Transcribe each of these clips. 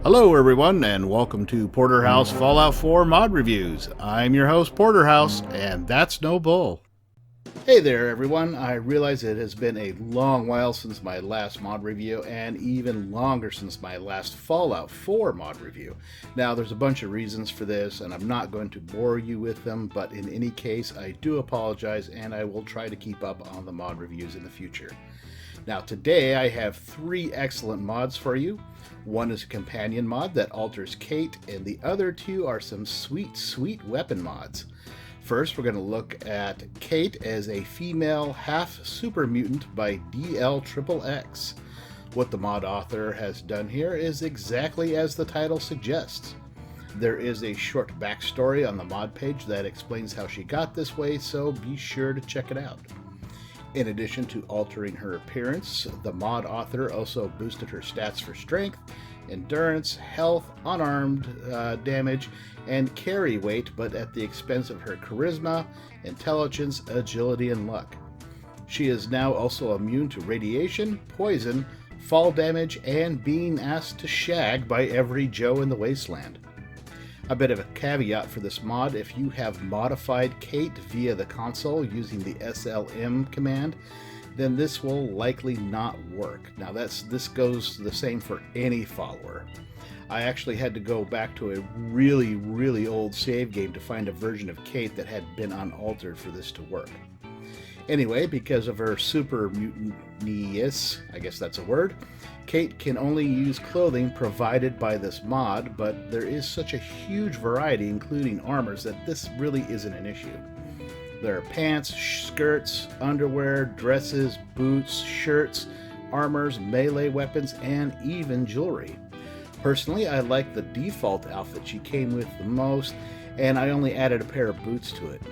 Hello everyone, and welcome to Porterhouse Fallout 4 mod reviews. I'm your host Porterhouse, and that's no bull. Hey there everyone, I realize it has been a long while since my last mod review, and even longer since my last Fallout 4 mod review. Now there's a bunch of reasons for this, and I'm not going to bore you with them, but in any case I do apologize, and I will try to keep up on the mod reviews in the future. Now today I have three excellent mods for you. One is a companion mod that alters Cait, and the other two are some sweet weapon mods. First, we're going to look at Cait as a female half super mutant by DLXXX. What the mod author has done here is exactly as the title suggests. There is a short backstory on the mod page that explains how she got this way, so be sure to check it out. In addition to altering her appearance, the mod author also boosted her stats for strength, endurance, health, unarmed damage, and carry weight, but at the expense of her charisma, intelligence, agility, and luck. She is now also immune to radiation, poison, fall damage, and being asked to shag by every Joe in the wasteland. A bit of a caveat for this mod: if you have modified Cait via the console using the SLM command, then this will likely not work. Now this goes the same for any follower. I actually had to go back to a really old save game to find a version of Cait that had been unaltered for this to work. Anyway, because of her super mutantness, I guess that's a word, Cait can only use clothing provided by this mod, but there is such a huge variety, including armors, that this really isn't an issue. There are pants, skirts, underwear, dresses, boots, shirts, armors, melee weapons, and even jewelry. Personally, I like the default outfit she came with the most, and I only added a pair of boots to it.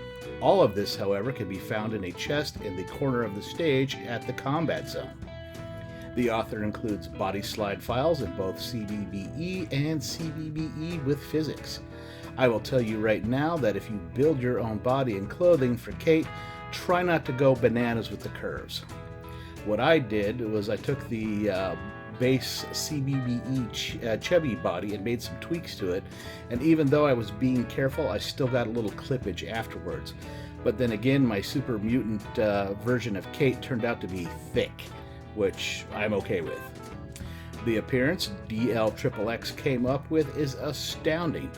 All of this, however, can be found in a chest in the corner of the stage at the combat zone. The author includes body slide files in both CBBE and CBBE with physics. I will tell you right now that if you build your own body and clothing for Cait, try not to go bananas with the curves. What I did was I took the base CBBE chubby body and made some tweaks to it, and even though I was being careful, I still got a little clippage afterwards. But then again, my super mutant version of Cait turned out to be thick, which I'm okay with. The appearance DLXXX came up with is astounding.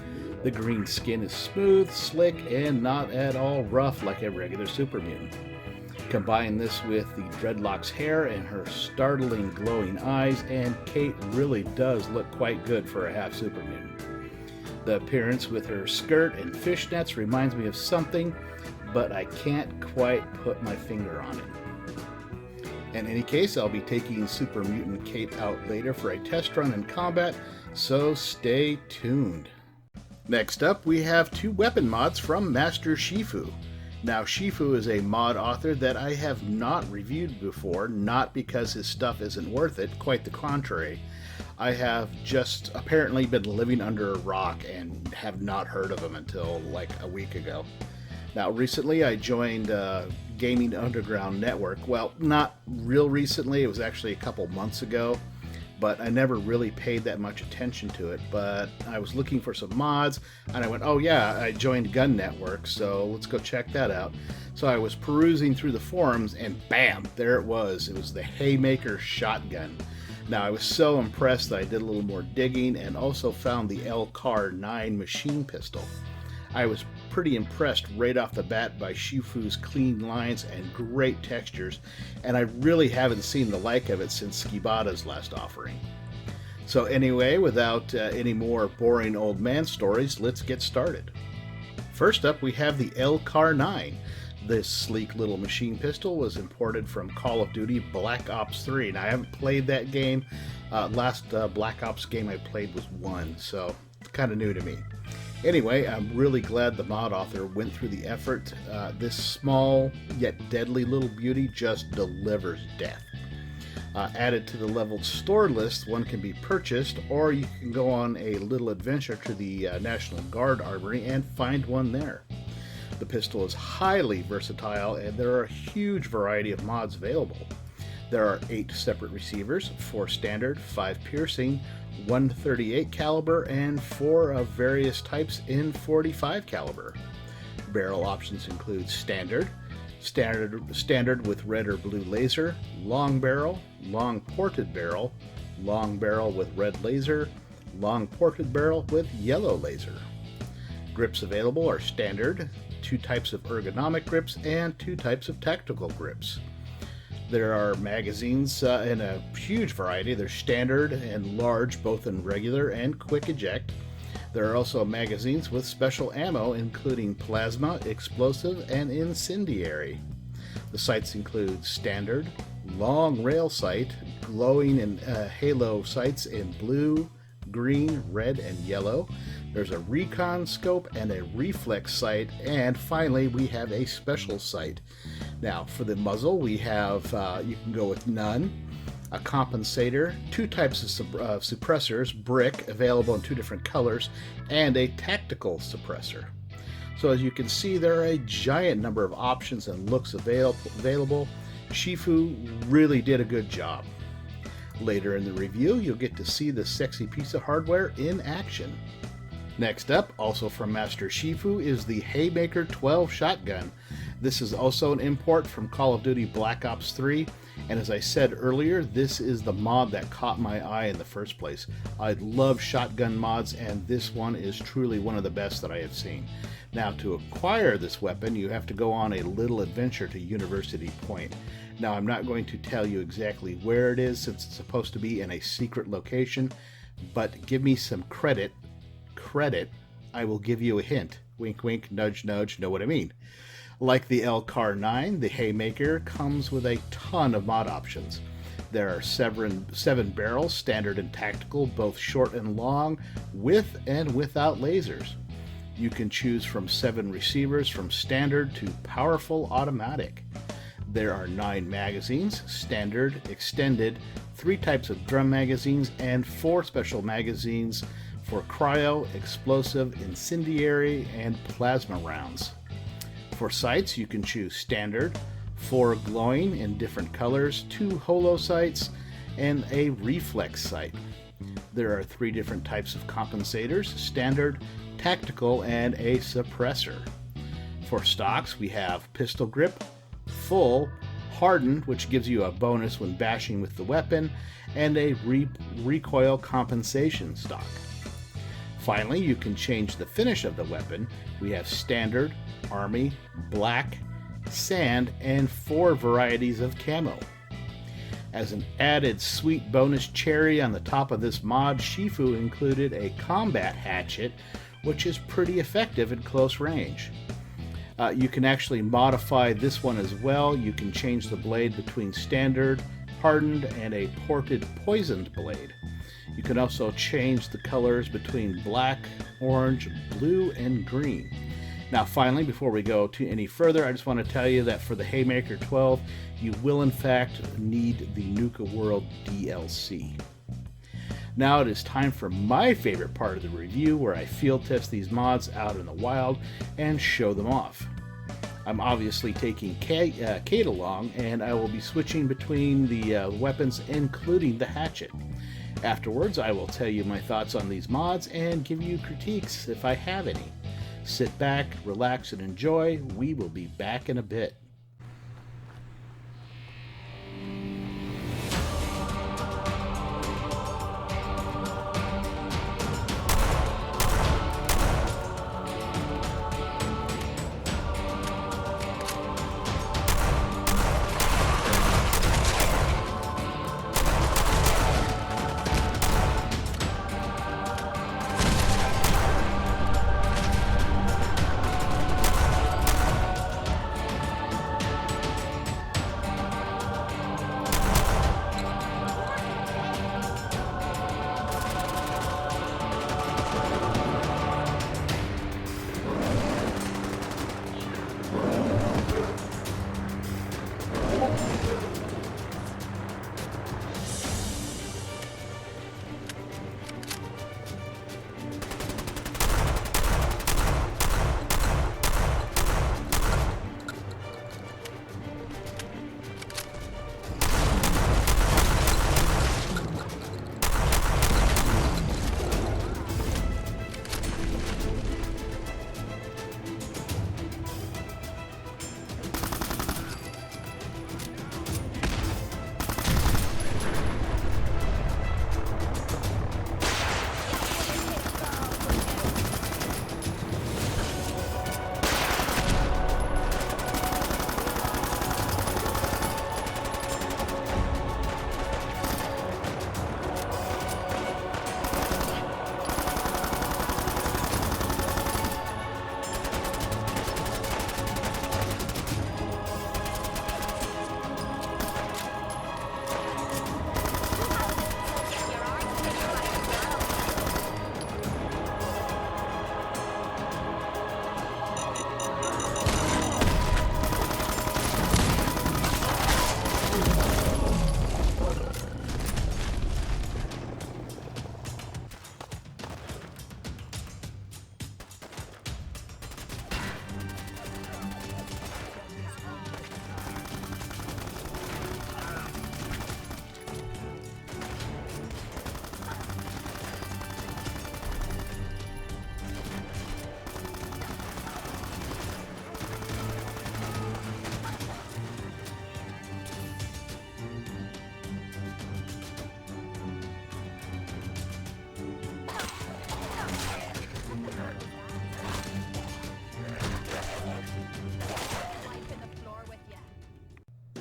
The green skin is smooth, slick, and not at all rough like a regular super mutant. Combine this with the dreadlocks hair and her startling glowing eyes, and Cait really does look quite good for a half super mutant. The appearance with her skirt and fishnets reminds me of something, but I can't quite put my finger on it. In any case, I'll be taking Super Mutant Cait out later for a test run in combat, so stay tuned. Next up, we have two weapon mods from Master Shifu. Now, Shifu is a mod author that I have not reviewed before, not because his stuff isn't worth it, quite the contrary. I have just apparently been living under a rock and have not heard of him until like a week ago. Now, recently I joined Gaming Underground Network. Well, not real recently, it was actually a couple months ago, but I never really paid that much attention to it. But I was looking for some mods, and I went, oh yeah, I joined Gun Network, so let's go check that out. So I was perusing through the forums, and bam, there it was. It was the Haymaker shotgun. Now, I was so impressed that I did a little more digging and also found the LCAR-9 machine pistol. I was pretty impressed right off the bat by Shifu's clean lines and great textures, and I really haven't seen the like of it since Skibada's last offering. So anyway, without any more boring old man stories, let's get started. First up, we have the LCAR-9. This sleek little machine pistol was imported from Call of Duty Black Ops 3. Now, I haven't played that game. Last Black Ops game I played was 1, so it's kind of new to me. Anyway, I'm really glad the mod author went through the effort. This small yet deadly little beauty just delivers death. Added to the leveled store list, one can be purchased, or you can go on a little adventure to the National Guard Armory and find one there. The pistol is highly versatile, and there are a huge variety of mods available. There are 8 separate receivers, 4 standard, 5 piercing, 1 38 caliber, and 4 of various types in 45 caliber. Barrel options include standard with red or blue laser, long ported barrel, long barrel with red laser, long ported barrel with yellow laser. Grips available are standard, 2 types of ergonomic grips, and 2 types of tactical grips. There are magazines in a huge variety. There's standard and large, both in regular and quick eject. There are also magazines with special ammo, including plasma, explosive, and incendiary. The sights include standard, long rail sight, glowing and halo sights in blue, green, red, and yellow. There's a recon scope and a reflex sight, and finally we have a special sight. Now for the muzzle, we have, you can go with none, a compensator, 2 types of suppressors, brick, available in 2 different colors, and a tactical suppressor. So as you can see, there are a giant number of options and looks available. Shifu really did a good job. Later in the review, you'll get to see this sexy piece of hardware in action. Next up, also from Master Shifu, is the Haymaker12 shotgun. This is also an import from Call of Duty Black Ops 3, and as I said earlier, this is the mod that caught my eye in the first place. I love shotgun mods, and this one is truly one of the best that I have seen. Now, to acquire this weapon, you have to go on a little adventure to University Point. Now, I'm not going to tell you exactly where it is, since it's supposed to be in a secret location, but give me some credit, I will give you a hint. Wink, wink, nudge, nudge, know what I mean. Like the LCAR-9, the Haymaker comes with a ton of mod options. There are 7 barrels, standard and tactical, both short and long, with and without lasers. You can choose from 7 receivers, from standard to powerful automatic. There are 9 magazines, standard, extended, 3 types of drum magazines, and 4 special magazines for cryo, explosive, incendiary, and plasma rounds. For sights, you can choose standard, 4 glowing in different colors, 2 holo sights, and a reflex sight. There are 3 different types of compensators, standard, tactical, and a suppressor. For stocks, we have pistol grip, full, hardened, which gives you a bonus when bashing with the weapon, and a recoil compensation stock. Finally, you can change the finish of the weapon. We have standard, army, black, sand, and 4 varieties of camo. As an added sweet bonus cherry on the top of this mod, Shifu included a combat hatchet, which is pretty effective at close range. You can actually modify this one as well. You can change the blade between standard, hardened, and a ported poisoned blade. You can also change the colors between black, orange, blue, and green. Now finally, before we go to any further, I just want to tell you that for the Haymaker12, you will in fact need the Nuka World DLC. Now it is time for my favorite part of the review, where I field test these mods out in the wild and show them off. I'm obviously taking Cait along, and I will be switching between the weapons, including the hatchet. Afterwards, I will tell you my thoughts on these mods and give you critiques if I have any. Sit back, relax, and enjoy. We will be back in a bit.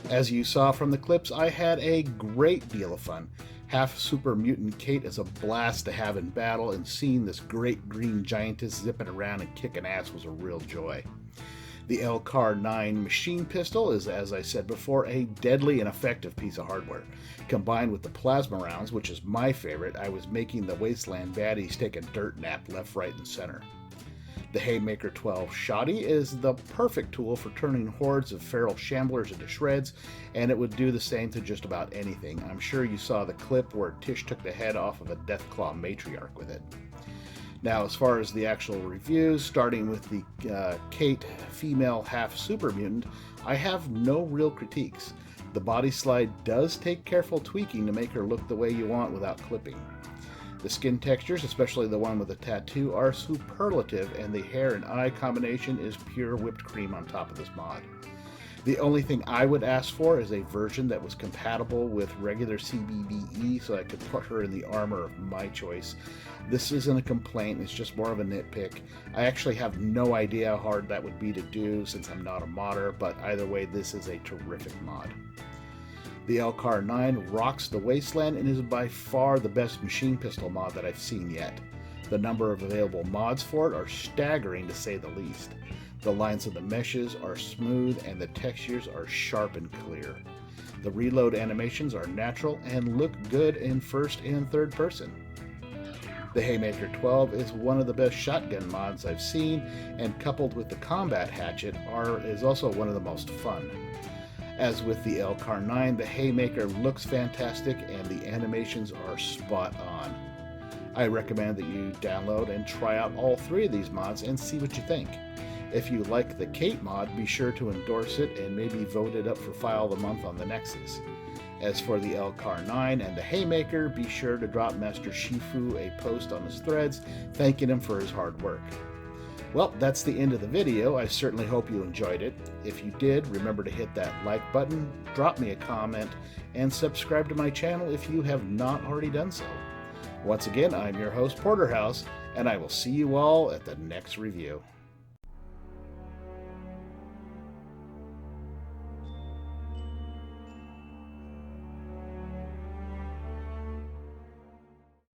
As you saw from the clips, I had a great deal of fun. Half Supermutant Cait is a blast to have in battle, and seeing this great green giantess zipping around and kicking ass was a real joy. The LCAR-9 machine pistol is, as I said before, a deadly and effective piece of hardware. Combined with the plasma rounds, which is my favorite, I was making the wasteland baddies take a dirt nap left, right, and center. The Haymaker12 shoddy is the perfect tool for turning hordes of feral shamblers into shreds, and it would do the same to just about anything. I'm sure you saw the clip where Tish took the head off of a Deathclaw matriarch with it. Now, as far as the actual reviews, starting with the Cait female half Supermutant, I have no real critiques. The body slide does take careful tweaking to make her look the way you want without clipping. The skin textures, especially the one with the tattoo, are superlative, and the hair and eye combination is pure whipped cream on top of this mod. The only thing I would ask for is a version that was compatible with regular CBBE so I could put her in the armor of my choice. This isn't a complaint, it's just more of a nitpick. I actually have no idea how hard that would be to do since I'm not a modder, but either way, this is a terrific mod. The LCAR-9 rocks the wasteland and is by far the best machine pistol mod that I've seen yet. The number of available mods for it are staggering to say the least. The lines of the meshes are smooth and the textures are sharp and clear. The reload animations are natural and look good in first and third person. The Haymaker12 is one of the best shotgun mods I've seen, and coupled with the combat hatchet is also one of the most fun. As with the LCAR-9, the Haymaker looks fantastic and the animations are spot on. I recommend that you download and try out all three of these mods and see what you think. If you like the Cait mod, be sure to endorse it and maybe vote it up for File of the Month on the Nexus. As for the LCAR-9 and the Haymaker, be sure to drop Master Shifu a post on his threads thanking him for his hard work. Well, that's the end of the video. I certainly hope you enjoyed it. If you did, remember to hit that like button, drop me a comment, and subscribe to my channel if you have not already done so. Once again, I'm your host, Porterhause, and I will see you all at the next review.